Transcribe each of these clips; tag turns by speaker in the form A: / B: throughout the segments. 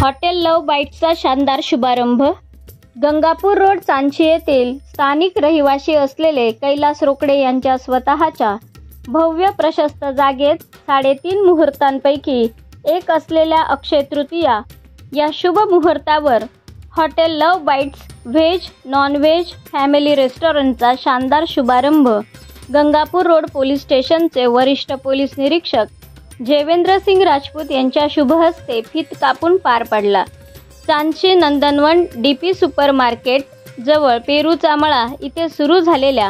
A: Hotel लव बाईट्सचा शानदार शुभारंभ। Gangapur road चांदशी येथील स्थानिक रहिवासी असलेले कैलास रोकडे यांच्या स्वतःच्या भव्य प्रशस्त जागेत 3.5 मुहूर्तांपैकी एक असलेल्या अक्षय तृतीया या शुभ मुहूर्तावर hotel love bites veg non veg family रेस्टॉरंटचा शानदार शुभारंभ गंगापूर रोड पोलीस स्टेशनचे वरिष्ठ पोलीस निरीक्षक जयवेंद्र सिंग राजपूत यांच्या शुभ हस्ते फीत कापून पार पडला। चांदशी नंदनवन डीपी सुपर मार्केट जवळ पेरूचा मळा इथे सुरू झालेल्या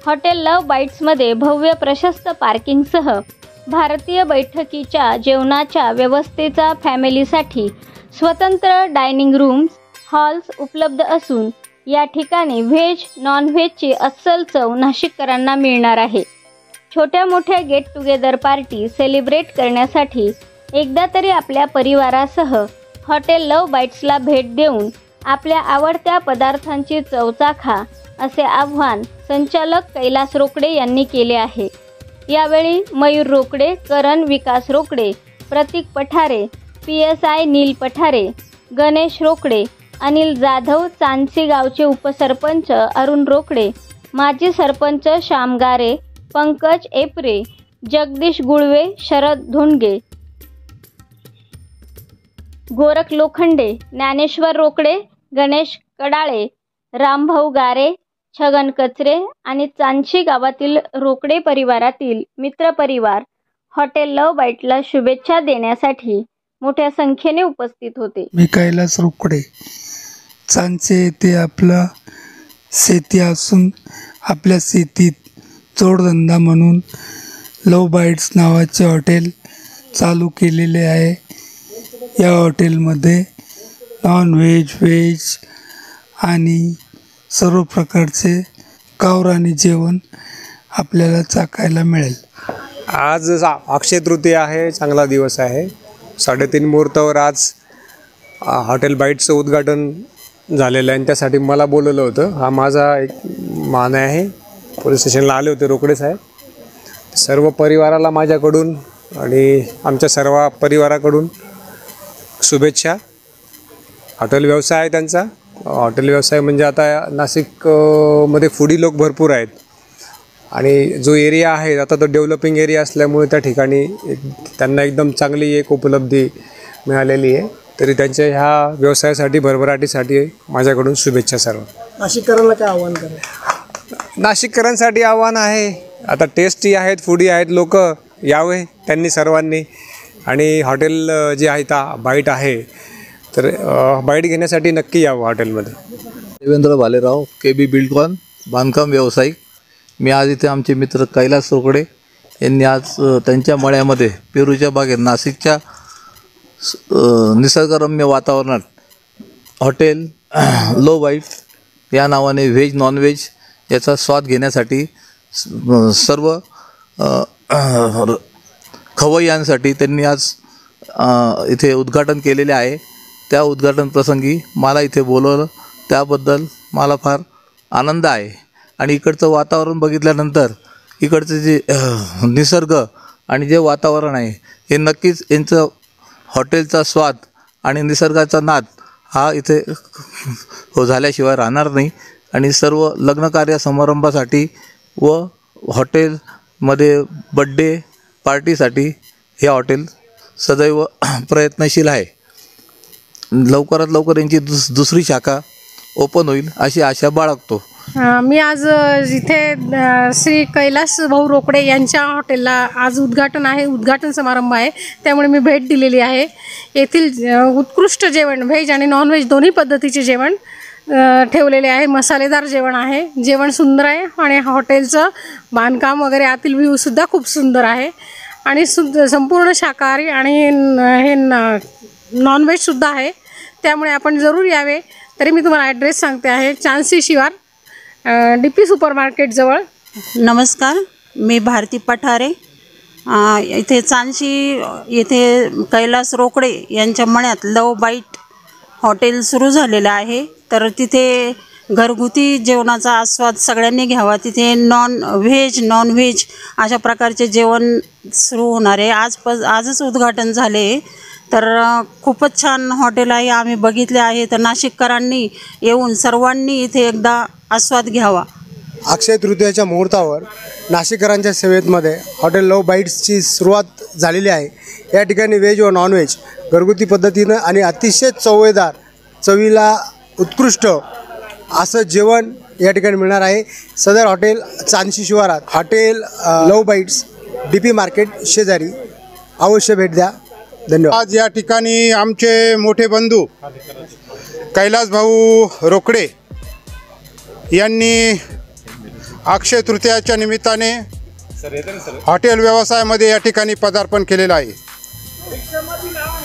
A: हॉटेल लव बाईट्समध्ये भव्य प्रशस्त पार्किंगसह भारतीय बैठकीच्या जेवणाच्या व्यवस्थेचा फॅमिलीसाठी स्वतंत्र डायनिंग रूम्स हॉल्स उपलब्ध असून या ठिकाणी व्हेज नॉन व्हेजची अस्सल चव नाशिककरांना मिळणार आहे। छोट्या मोठ्या गेट टुगेदर पार्टी सेलिब्रेट करण्यासाठी एकदा तरी आपल्या परिवारासह हॉटेल लव बाईट्सला भेट देऊन आपल्या आवडत्या पदार्थांची चव चाखा असे आव्हान संचालक कैलास रोकडे यांनी केले आहे। यावेळी मयूर रोकडे, करण विकास रोकडे, प्रतीक पठारे, PSI नील पठारे, गणेश रोकडे, अनिल जाधव, चांदशी गावचे उपसरपंच अरुण रोकडे, माजी सरपंच श्याम गारे, पंकज एपरे, जगदीश गुळवे, शरद धोंडगे, गोरख लोखंडे, ज्ञानेश्वर रोकडे, गणेश कडाळे, रामभाऊ गारे, छगन कचरे आणि चांदशी गावातील रोकडे परिवारातील मित्रपरिवार हॉटेल लव बाईटला शुभेच्छा देण्यासाठी मोठ्या संख्येने उपस्थित होते।
B: मी कैलास रोकडे, चांदशी येथे आपला शेती असून आपल्या शेतीत जोडधंदा म्हणून लव बाईट्स नावाचे हॉटेल चालू केलेले आहे। या हॉटेलमध्ये नॉन व्हेज व्हेज आणि सर्व प्रकारचे गावरानी जेवण आपल्याला चाखायला मिळेल।
C: आज अक्षय तृतीया आहे, चांगला दिवस आहे। 3:30 मुहूर्तावर आज हॉटेल बाईट्सचं उद्घाटन झालेलं आहे आणि त्यासाठी मला बोलवलं होतं। हा माझा एक मान आहे। पोलीस स्टेशनला आले होते रोकडे साहेब। सर्व परिवाराला माझ्याकडून आणि आमच्या सर्व परिवाराकडून शुभेच्छा। हॉटेल व्यवसाय आहे त्यांचा। हॉटेल व्यवसाय म्हणजे आता नाशिक मध्ये फूडी लोक भरपूर आहेत आणि जो एरिया आहे आता तो डेव्हलपिंग एरिया असल्यामुळे त्या ठिकाणी त्यांना एकदम चांगली एक उपलब्धी मिळालेली आहे। तरी त्यांच्या ह्या व्यवसायासाठी भरभराटीसाठी माझ्याकडून शुभेच्छा सर्व।
D: नाशिककरांना काय आव्हान करायचं?
C: नाशिककरांसाठी आव्हान आहे, आता टेस्टी आहेत, फूडी आहेत, लोक यावे त्यांनी सर्वांनी। आणि हॉटेल जे आहे बाईट आहे तर बाईट घेण्यासाठी नक्की यावं हॉटेलमध्ये।
E: देवेंद्र भालेराव, KB बिल्डकॉन, बांधकाम व्यावसायिक। मी आज इथे आमचे मित्र कैलास रोकडे यांनी आज त्यांच्या मळ्यामध्ये पेरूच्या बागेत नाशिकच्या निसर्गरम्य वातावरणात हॉटेल लो बाईट या नावाने व्हेज नॉन व्हेज याचा स्वाद घेण्यासाठी सर्व खवय्यांसाठी त्यांनी आज इथे उद्घाटन केलेले आहे। त्या उद्घाटन प्रसंगी मला इथे बोलवलं, त्याबद्दल मला फार आनंद आहे। आणि इकडचं वातावरण बघितल्यानंतर इकडचं जे निसर्ग आणि जे वातावरण आहे हे नक्कीच यांचं हॉटेलचा स्वाद आणि निसर्गाचा नाद हा इथे झाल्याशिवाय राहणार नाही। आणि सर्व लग्नकार्य समारंभासाठी व हॉटेलमध्ये बड्डे पार्टीसाठी हे हॉटेल सदैव प्रयत्नशील आहे। लवकरात लवकर यांची दुसरी शाखा ओपन होईल अशी आशा बाळगतो।
D: मी आज इथे श्री कैलास भाऊ रोकडे यांच्या हॉटेलला आज उद्घाटन आहे, उद्घाटन समारंभ आहे, त्यामुळे मी भेट दिलेली आहे। येथील उत्कृष्ट जेवण व्हेज आणि नॉन व्हेज दोन्ही पद्धतीचे जेवण ठेवलेले आहे। मसालेदार जेवण आहे, जेवण सुंदर आहे आणि हॉटेलचं बांधकाम वगैरे आतील व्ह्यूसुद्धा खूप सुंदर आहे आणि संपूर्ण शाकाहारी आणि हे नॉन व्हेजसुद्धा आहे, त्यामुळे आपण जरूर यावे। तरी मी तुम्हाला ॲड्रेस सांगते आहे, चांदशी शिवार DP सुपर मार्केटजवळ।
F: नमस्कार, मी भारती पठारे। इथे चांदशी येथे कैलास रोकडे यांच्या मळ्यात लव बाईट हॉटेल सुरू झालेलं आहे। तर तिथे घरगुती जेवणाचा आस्वाद सगळ्यांनी घ्यावा। तिथे व्हेज नॉन व्हेज अशा प्रकारचे जेवण सुरू होणार आहे। आजच उद्घाटन झाले। तर खूपच छान हॉटेल आहे, आम्ही बघितले आहे. तर नाशिककरांनी येऊन सर्वांनी इथे एकदा आस्वाद घ्यावा.
G: अक्षय तृतीयाच्या मुहूर्तावर नाशिककरांच्या सेवेमध्ये हॉटेल लव बाईट्सची सुरुवात झालेली आहे. या ठिकाणी व्हेज व नॉनव्हेज घरगुती पद्धतीनं आणि अतिशय चवेदार, चवीला उत्कृष्ट असं जेवण या ठिकाणी मिळणार आहे. सदर हॉटेल चांदशी शिवारात, hotel love bites, DP market शेजारी. अवश्य भेट द्या. धन्यवाद.
H: आज या ठिकाणी आमचे मोठे बंधू कैलास भाऊ रोकडे यांनी अक्षय तृतीयाच्या निमित्ताने हॉटेल व्यवसायामध्ये या ठिकाणी पदार्पण केलेलं आहे.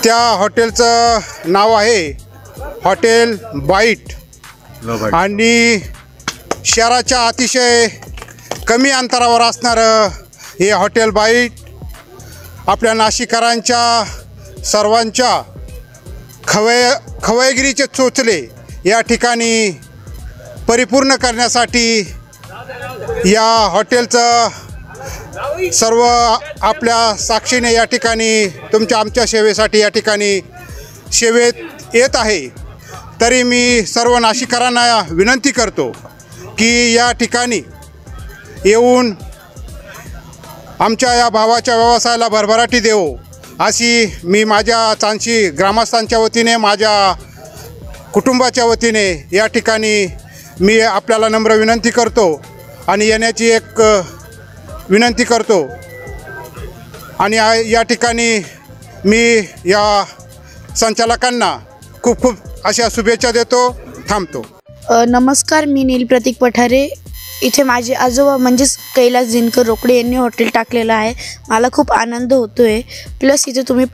H: त्या हॉटेलचं नाव आहे हॉटेल बाईट आणि शहराच्या अतिशय कमी अंतरावर असणारं हे हॉटेल बाईट आपल्या नाशिककरांच्या सर्वांच्या खवयगिरीचे चोचले या ठिकाणी परिपूर्ण करण्यासाठी या हॉटेलचं सर्व आपल्या साक्षीने या ठिकाणी आमच्या सेवेसाठी या ठिकाणी सेवेत येत आहे. तरी मी सर्व नाशिककरांना विनंती करतो की या ठिकाणी येऊन आमच्या या भावाच्या व्यवसायाला भरभराटी देवो अशी मी माझ्या चांदशी ग्रामस्थांच्या वतीने, माझ्या कुटुंबाच्या वतीने या ठिकाणी मी आपल्याला नम्र विनंती करतो आणि येण्याची एक विनंती करतो. आणि या ठिकाणी मी या संचालकांना खूप खूप अशा शुभेच्छा देतो. थांबतो.
I: नमस्कार, मी नील प्रतीक पठारे. इथे माझे आजोबा म्हणजेच कैलास दिनकर रोकडे यांनी हॉटेल टाकलेलं आहे. मला खूप आनंद होतो आहे. प्लस इथे तुम्ही